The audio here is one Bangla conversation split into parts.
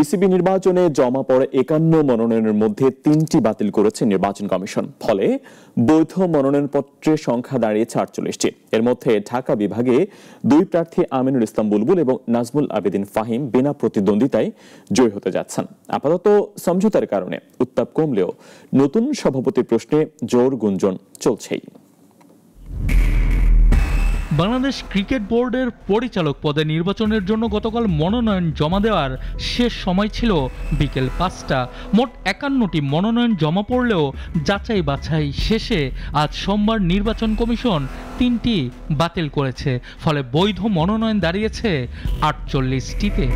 বিসিবি নির্বাচনে জমা পড়া 51 মনোনয়নের মধ্যে 3টি বাতিল করেছে নির্বাচন কমিশন। ফলে বৈধ মনোনয়নপত্রের সংখ্যা দাঁড়িয়েছে 48টি। এর মধ্যে ঢাকা বিভাগে 2 প্রার্থী আমিনুল ইসলাম বুলবুল এবং নাজমুল আবেদিন ফাহিম বিনা প্রতিদ্বন্দ্বিতায় জয়ী হতে যাচ্ছেন। আপাতত সমঝোতার কারণে উত্তাপ কমলেও নতুন সভাপতির প্রশ্নে জোর গুঞ্জন চলছেই। বাংলাদেশ ক্রিকেট বোর্ডের পরিচালক পদে নির্বাচনের জন্য গতকাল মনোনয়ন জমা দেওয়ার শেষ সময় ছিল বিকেল 5টা। মোট 51টি মনোনয়ন জমা পড়লেও যাচাই বাছাই শেষে আজ সোমবার নির্বাচন কমিশন 3টি বাতিল করেছে। ফলে বৈধ মনোনয়ন দাঁড়িয়েছে 48টিতে।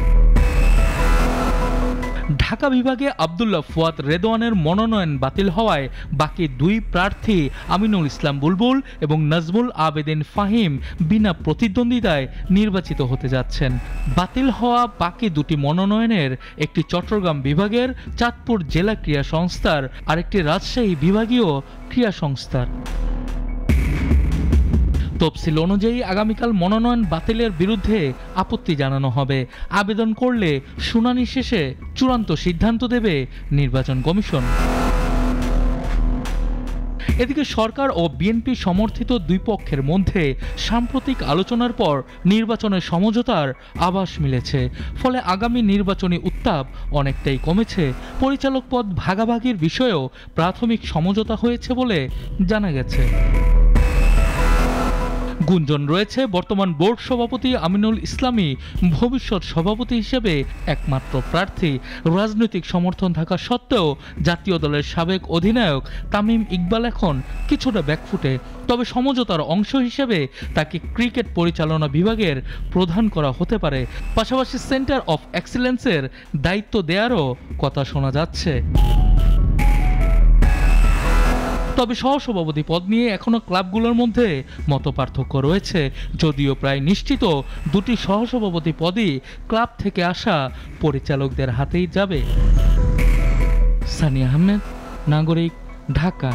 ঢাকা বিভাগে আব্দুল্লাহ ফুয়াদ রেদওয়ানের মনোনয়ন বাতিল হওয়ায় বাকি 2 প্রার্থী আমিনুল ইসলাম বুলবুল এবং নাজমুল আবেদিন ফাহিম বিনা প্রতিদ্বন্দ্বিতায় নির্বাচিত হতে যাচ্ছেন। বাতিল হওয়া বাকি 2টি মনোনয়নের একটি চট্টগ্রাম বিভাগের চাঁদপুর জেলা ক্রীড়া সংস্থার আরেকটি রাজশাহী বিভাগীয় ক্রীড়া সংস্থার। তফসিল অনুযায়ী আগামীকাল মনোনয়ন বাতিলের বিরুদ্ধে আপত্তি জানানো হবে। আবেদন করলে শুনানি শেষে চূড়ান্ত সিদ্ধান্ত দেবে নির্বাচন কমিশন। এদিকে সরকার ও বিএনপি সমর্থিত 2 পক্ষের মধ্যে সাম্প্রতিক আলোচনার পর নির্বাচনের সমঝোতার আভাস মিলেছে। ফলে আগামী নির্বাচনী উত্তাপ অনেকটাই কমেছে। পরিচালক পদ ভাগাভাগির বিষয়েও প্রাথমিক সমঝোতা হয়েছে বলে জানা গেছে। গুঞ্জন রয়েছে বর্তমান বোর্ড সভাপতি আমিনুল ইসলামই ভবিষ্যৎ সভাপতি হিসেবে একমাত্র প্রার্থী। রাজনৈতিক সমর্থন থাকা সত্ত্বেও জাতীয় দলের সাবেক অধিনায়ক তামিম ইকবাল এখন কিছুটা ব্যাকফুটে। তবে সমঝোতার অংশ হিসেবে তাকে ক্রিকেট পরিচালনা বিভাগের প্রধান করা হতে পারে। পাশাপাশি সেন্টার অফ এক্সিলেন্সের দায়িত্ব দেওয়ারও কথা শোনা যাচ্ছে। তবে সহসভাপতি পদ নিয়ে এখনো ক্লাবগুলোর মধ্যে মতপার্থক্য রয়েছে। যদিও প্রায় নিশ্চিত 2টি সহসভাপতি পদই ক্লাব থেকে আসা পরিচালকদের হাতেই যাবে। সানিয়া আহমেদ, নাগরিক, ঢাকা।